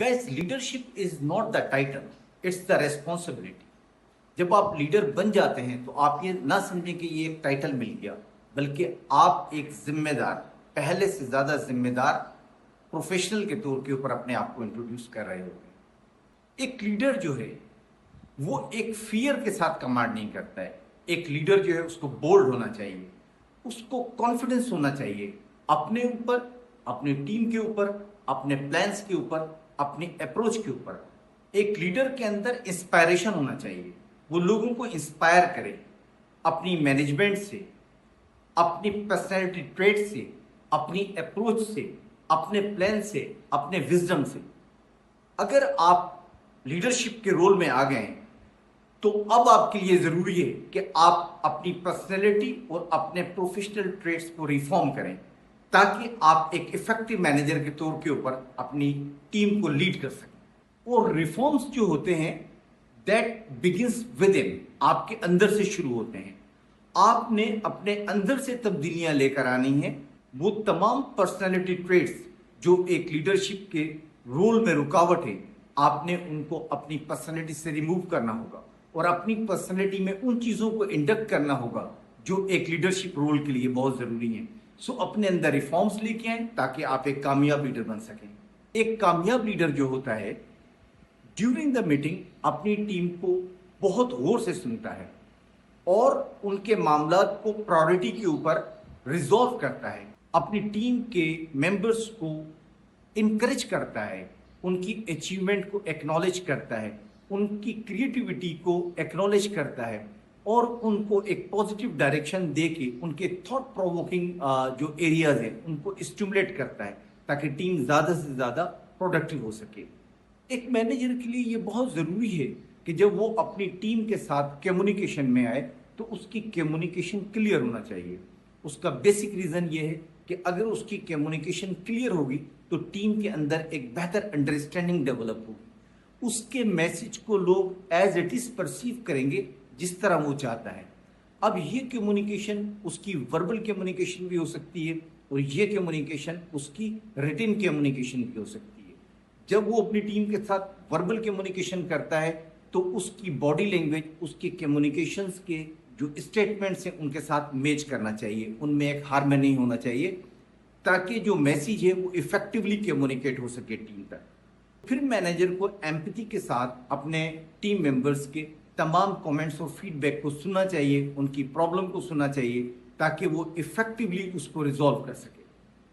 Guys, leadership is not the title, it's the responsibility. جب آپ leader بن جاتے ہیں تو آپ یہ نہ سمجھیں کہ یہ ایک ٹائٹل مل گیا، بلکہ آپ ایک ذمہ دار، پہلے سے زیادہ ذمہ دار پروفیشنل کے طور کے اوپر اپنے آپ کو انٹروڈیوس کر رہے ہوگے۔ ایک لیڈر جو ہے وہ ایک فیئر کے ساتھ کمانڈ نہیں کرتا ہے۔ ایک لیڈر جو ہے اس کو بولڈ ہونا چاہیے، اس کو کانفیڈنس ہونا چاہیے اپنے اوپر، اپنی ٹیم کے اوپر، اپنے پلانس کے اوپر، اپنی اپروچ کے اوپر۔ ایک لیڈر کے اندر انسپائریشن ہونا چاہیے، وہ لوگوں کو انسپائر کرے اپنی مینجمنٹ سے، اپنی پرسنالٹی ٹریٹ سے، اپنی اپروچ سے، اپنے پلان سے، اپنے وزڈم سے۔ اگر آپ لیڈرشپ کے رول میں آ گئے ہیں تو اب آپ کے لیے ضروری ہے کہ آپ اپنی پرسنالٹی اور اپنے پروفیشنل ٹریٹس کو ریفارم کریں تاکہ آپ ایک ایفیکٹو مینیجر کے طور کے اوپر اپنی ٹیم کو لیڈ کر سکیں۔ اور ریفارمز جو ہوتے ہیں دیٹ بگنس ود ان، آپ کے اندر سے شروع ہوتے ہیں۔ آپ نے اپنے اندر سے تبدیلیاں لے کر آنی ہیں۔ وہ تمام پرسنالٹی ٹریٹس جو ایک لیڈرشپ کے رول میں رکاوٹ ہے، آپ نے ان کو اپنی پرسنالٹی سے ریموو کرنا ہوگا اور اپنی پرسنالٹی میں ان چیزوں کو انڈکٹ کرنا ہوگا جو ایک لیڈرشپ رول کے لیے بہت ضروری ہیں۔ اپنے اندر ریفارمز لے کے آئیں تاکہ آپ ایک کامیاب لیڈر بن سکیں۔ ایک کامیاب لیڈر جو ہوتا ہے ڈیورنگ دا میٹنگ اپنی ٹیم کو بہت غور سے سنتا ہے اور ان کے معاملات کو پرائورٹی کے اوپر ریزالو کرتا ہے، اپنی ٹیم کے ممبرس کو انکریج کرتا ہے، ان کی اچیومنٹ کو ایکنالج کرتا ہے، ان کی کریٹیوٹی کو ایکنالج کرتا ہے اور ان کو ایک پازیٹیو ڈائریکشن دے کے ان کے تھاٹ پرووکنگ جو ایریاز ہیں ان کو اسٹیمولیٹ کرتا ہے تاکہ ٹیم زیادہ سے زیادہ پروڈکٹیو ہو سکے۔ ایک مینیجر کے لیے یہ بہت ضروری ہے کہ جب وہ اپنی ٹیم کے ساتھ کمیونیکیشن میں آئے تو اس کی کمیونیکیشن کلیئر ہونا چاہیے۔ اس کا بیسک ریزن یہ ہے کہ اگر اس کی کمیونیکیشن کلیئر ہوگی تو ٹیم کے اندر ایک بہتر انڈرسٹینڈنگ ڈیولپ ہوگی، اس کے میسج کو لوگ ایز اٹ از پرسیو کریں گے جس طرح وہ چاہتا ہے۔ اب یہ کمیونیکیشن اس کی وربل کمیونیکیشن بھی ہو سکتی ہے اور یہ کمیونیکیشن اس کی ریٹن کمیونیکیشن بھی ہو سکتی ہے۔ جب وہ اپنی ٹیم کے ساتھ وربل کمیونیکیشن کرتا ہے تو اس کی باڈی لینگویج، اس کی کمیونیکیشنز کے جو اسٹیٹمنٹس ہیں ان کے ساتھ میچ کرنا چاہیے، ان میں ایک ہارمنی ہونا چاہیے تاکہ جو میسیج ہے وہ ایفیکٹولی کمیونیکیٹ ہو سکے ٹیم تک۔ پھر مینیجر کو ایمپتھی کے ساتھ اپنے ٹیم ممبرس کے تمام کومنٹس اور فیڈ بیک کو سننا چاہیے، ان کی پرابلم کو سننا چاہیے تاکہ وہ ایفیکٹولی اس کو ریزالو کر سکے۔